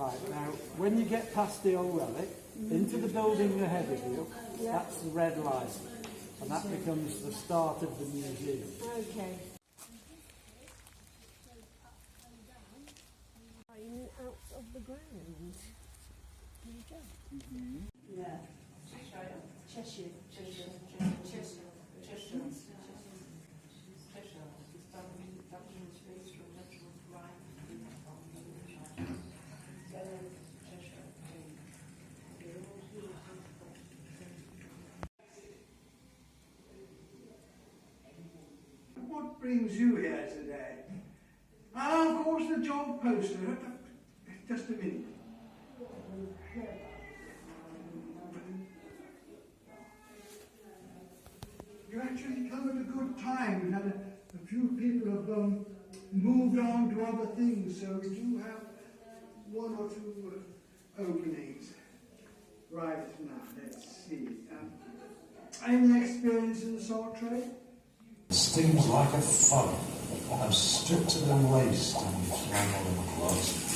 Right, now, when you get past the old relic, into the building ahead of you, that's the red light. And that becomes the start of the museum. Okay. Out of the ground. There you go. Yeah. Cheshire. What brings you here today? Ah, of course, the job poster. Just a minute. You actually come at a good time. We've had a few people have moved on to other things, so we do have one or two openings. Right now, let's see. Any experience in the salt trade? Stings like a fire. I'm stripped to the waist and flannel and gloves.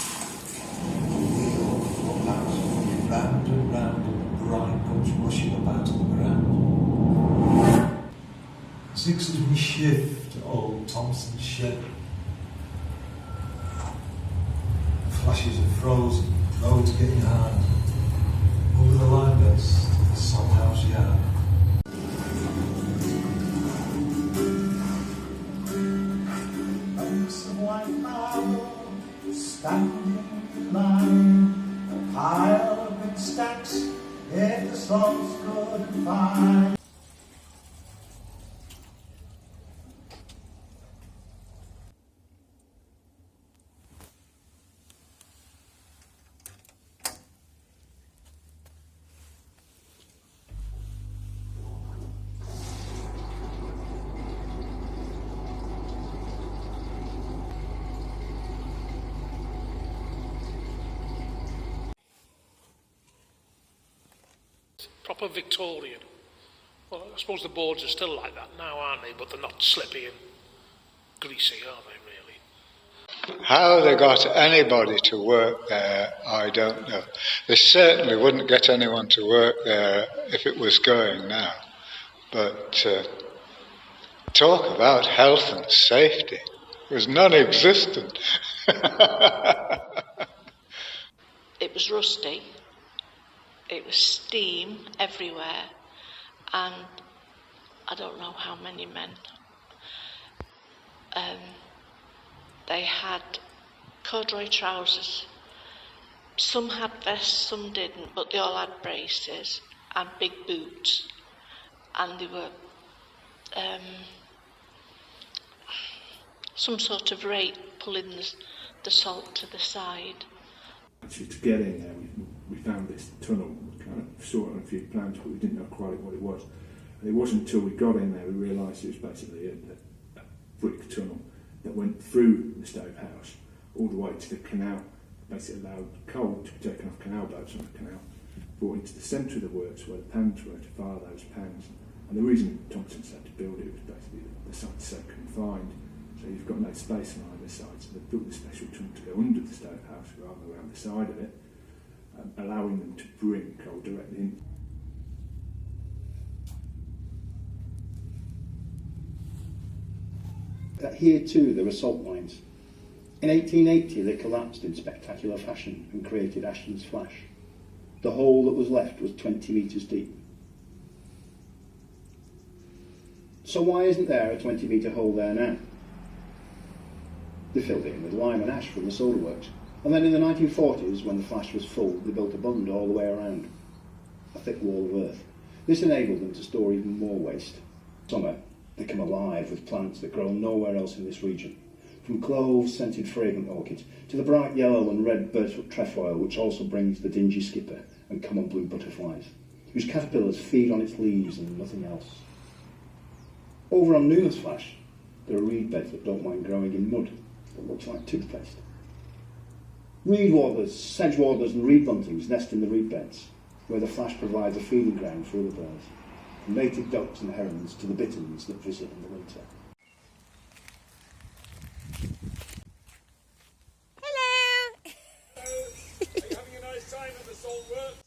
Round and round and the brine comes rushing about on the ground. Six as we shift to old Thompson's shed. Flashes are frozen, roads getting hard. Over the line beds to the salt house yard. Some white marble standing in line, a pile of big stacks if the salt's good and fine. Proper Victorian. Well, I suppose the boards are still like that now, aren't they? But they're not slippy and greasy, are they, really? How they got anybody to work there, I don't know. They certainly wouldn't get anyone to work there if it was going now. But talk about health and safety. It was non-existent. It was rusty. It was steam everywhere, and I don't know how many men. They had corduroy trousers. Some had vests, some didn't, but they all had braces and big boots, and they were some sort of rake pulling the salt to the side. Actually, to get in there, we found this tunnel. We kind of saw it on a few plans, but we didn't know quite what it was. And it wasn't until we got in there we realised it was basically a brick tunnel that went through the stove house all the way to the canal. Basically allowed coal to be taken off canal boats on the canal, brought into the centre of the works where the pans were to fire those pans. And the reason Thompson's had to build it was basically the site's so confined, so you've got no space on either side, so they built a special tunnel to go under the stove house rather than around the side of it, allowing them to bring coal directly in. Here too there were salt mines. In 1880 they collapsed in spectacular fashion and created Ashton's Flash. The hole that was left was 20 metres deep. So why isn't there a 20 metre hole there now? They filled it in with lime and ash from the soda works. And then in the 1940s, when the Flash was full, they built a bund all the way around, a thick wall of earth. This enabled them to store even more waste. Summer, they come alive with plants that grow nowhere else in this region, from cloves, scented fragrant orchids, to the bright yellow and red birchwood trefoil, which also brings the dingy skipper and common blue butterflies, whose caterpillars feed on its leaves and nothing else. Over on Newlands Flash, there are reed beds that don't mind growing in mud that looks like toothpaste. Reed warblers, sedge warblers and reed buntings nest in the reed beds, where the Flash provides a feeding ground for other birds, from native ducks and herons to the bitterns that visit in the winter. Hello! won't work.